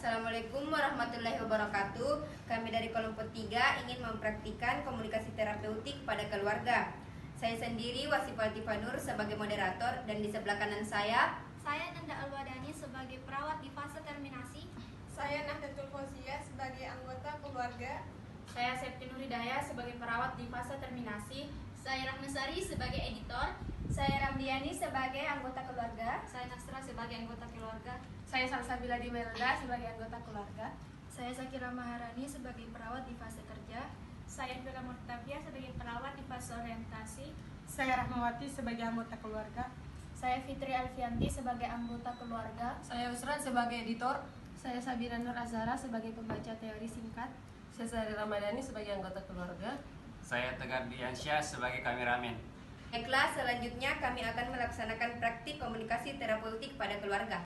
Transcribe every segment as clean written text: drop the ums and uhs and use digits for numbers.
Assalamualaikum warahmatullahi wabarakatuh. Kami dari kelompok 3 ingin mempraktikkan komunikasi terapeutik pada keluarga. Saya sendiri Wasifah Tifanur sebagai moderator dan di sebelah kanan saya Nanda Alwadani sebagai perawat di fase terminasi. Saya Nahdlatul Fauzia sebagai anggota keluarga. Saya Septi Nuridaya sebagai perawat di fase terminasi. Saya Rahmasari sebagai editor. Saya Ramdiani sebagai anggota keluarga. Saya Nasra sebagai anggota keluarga. Saya Salsabila Dimelda sebagai anggota keluarga. Saya Zakira Maharani sebagai perawat di fase kerja. Saya Bella Murtabia sebagai perawat di fase orientasi. Saya Rahmawati sebagai anggota keluarga. Saya Fitri Alfianti sebagai anggota keluarga. Saya Usran sebagai editor. Saya Sabira Nur Azhara sebagai pembaca teori singkat. Saya Sari Ramadhani sebagai anggota keluarga. Saya Tegar Diansyah sebagai kameramen. Baiklah, selanjutnya kami akan melaksanakan praktik komunikasi terapeutik pada keluarga.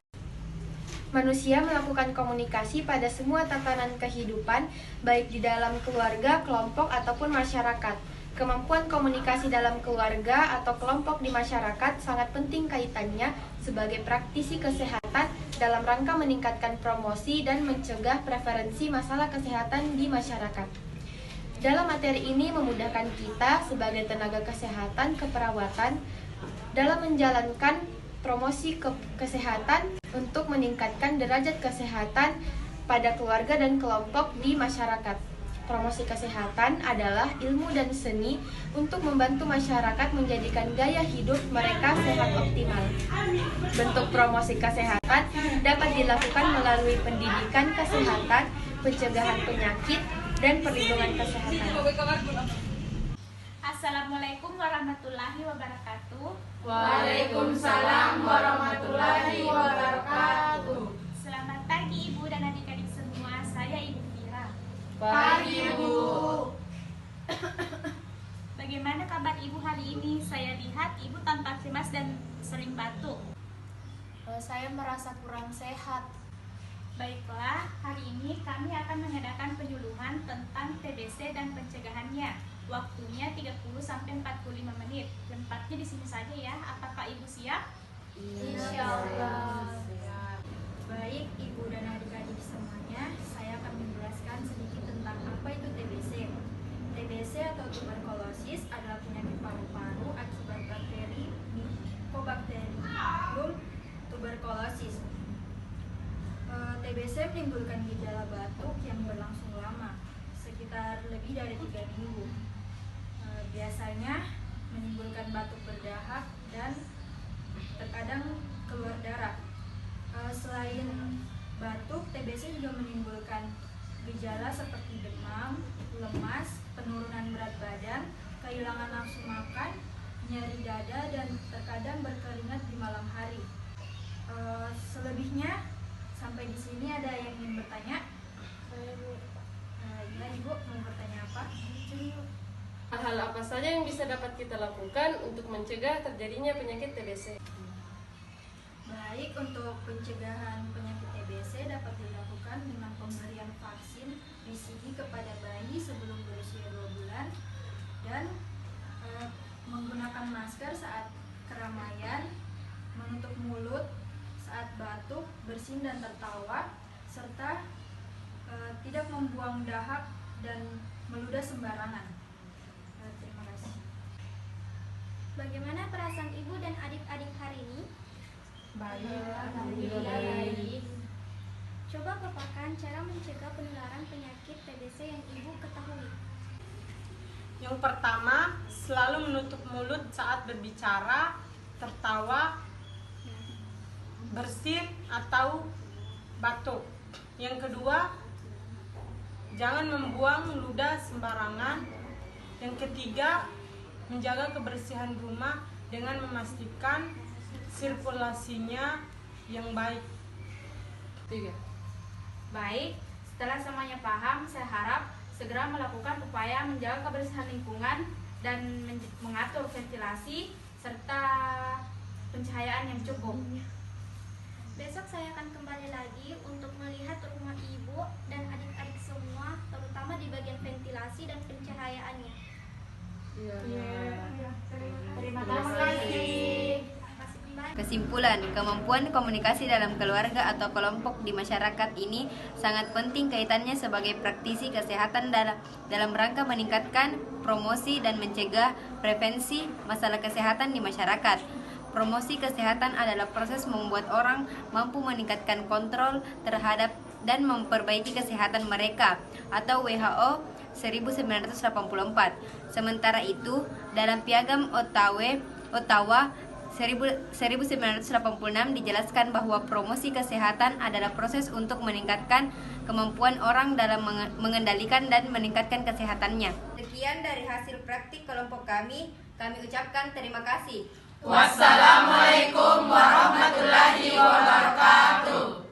Manusia melakukan komunikasi pada semua tatanan kehidupan, baik di dalam keluarga, kelompok, ataupun masyarakat. Kemampuan komunikasi dalam keluarga atau kelompok di masyarakat sangat penting kaitannya sebagai praktisi kesehatan dalam rangka meningkatkan promosi dan mencegah prevalensi masalah kesehatan di masyarakat. Dalam materi ini memudahkan kita sebagai tenaga kesehatan keperawatan dalam menjalankan promosi kesehatan untuk meningkatkan derajat kesehatan pada keluarga dan kelompok di masyarakat. Promosi kesehatan adalah ilmu dan seni untuk membantu masyarakat menjadikan gaya hidup mereka sehat optimal. Bentuk promosi kesehatan dapat dilakukan melalui pendidikan kesehatan, pencegahan penyakit, dan perlindungan kesehatan. Assalamualaikum warahmatullahi wabarakatuh. Waalaikumsalam warahmatullahi wabarakatuh. Selamat pagi Ibu dan adik-adik semua. Saya Ibu Fira. Pagi Ibu. Bagaimana kabar Ibu hari ini? Saya lihat Ibu tampak cemas dan sering batuk. Saya merasa kurang sehat. Baiklah, hari ini kami akan mengadakan penyuluhan tentang TBC dan pencegahannya. Waktunya 30-45 menit. Tempatnya di sini saja ya. Apakah Ibu siap? Insyaallah. Baik, Ibu dan adik-adik semuanya, saya akan menjelaskan sedikit tentang apa itu TBC. TBC atau tuberkulosis adalah penyakit paru-paru akibat bakteri Mycobacterium tuberculosis. TBC menimbulkan gejala batuk yang berlangsung lama, sekitar lebih dari 3 minggu. Biasanya menimbulkan batuk berdahak dan terkadang keluar darah. Selain batuk, TBC juga menimbulkan gejala seperti demam, lemas, penurunan berat badan, kehilangan nafsu makan, nyeri dada, dan terkadang berkeringat di malam hari. Selebihnya, sampai di sini ada yang ingin bertanya? Ya, Ibu mau bertanya apa? Hal apa saja yang bisa dapat kita lakukan untuk mencegah terjadinya penyakit TBC? Baik, untuk pencegahan penyakit TBC dapat dilakukan dengan pemberian vaksin BCG kepada bayi sebelum berusia 2 bulan dan menggunakan masker saat keramaian, menutup mulut saat batuk, bersin dan tertawa, serta tidak membuang dahak dan meludah sembarangan. Terima kasih. Bagaimana perasaan Ibu dan adik-adik hari ini? Baik. Coba paparkan cara mencegah penularan penyakit TBC yang Ibu ketahui. Yang pertama, selalu menutup mulut saat berbicara, tertawa, bersin atau batuk. Yang kedua, jangan membuang ludah sembarangan. Yang ketiga, menjaga kebersihan rumah dengan memastikan sirkulasinya yang baik. 3. Baik, setelah semuanya paham, saya harap segera melakukan upaya menjaga kebersihan lingkungan dan mengatur ventilasi serta pencahayaan yang cukup. Besok saya akan kembali lagi untuk melihat rumah Ibu dan adik-adik semua, terutama di bagian ventilasi dan pencahayaannya. Iya. Terima kasih. Terima kasih kembali. Kesimpulan, kemampuan komunikasi dalam keluarga atau kelompok di masyarakat ini sangat penting kaitannya sebagai praktisi kesehatan dalam rangka meningkatkan promosi dan mencegah prevensi masalah kesehatan di masyarakat. Promosi kesehatan adalah proses membuat orang mampu meningkatkan kontrol terhadap dan memperbaiki kesehatan mereka, atau WHO 1984. Sementara itu, dalam Piagam Ottawa 1986 dijelaskan bahwa promosi kesehatan adalah proses untuk meningkatkan kemampuan orang dalam mengendalikan dan meningkatkan kesehatannya. Sekian dari hasil praktik kelompok kami ucapkan terima kasih. Wassalamualaikum warahmatullahi wabarakatuh.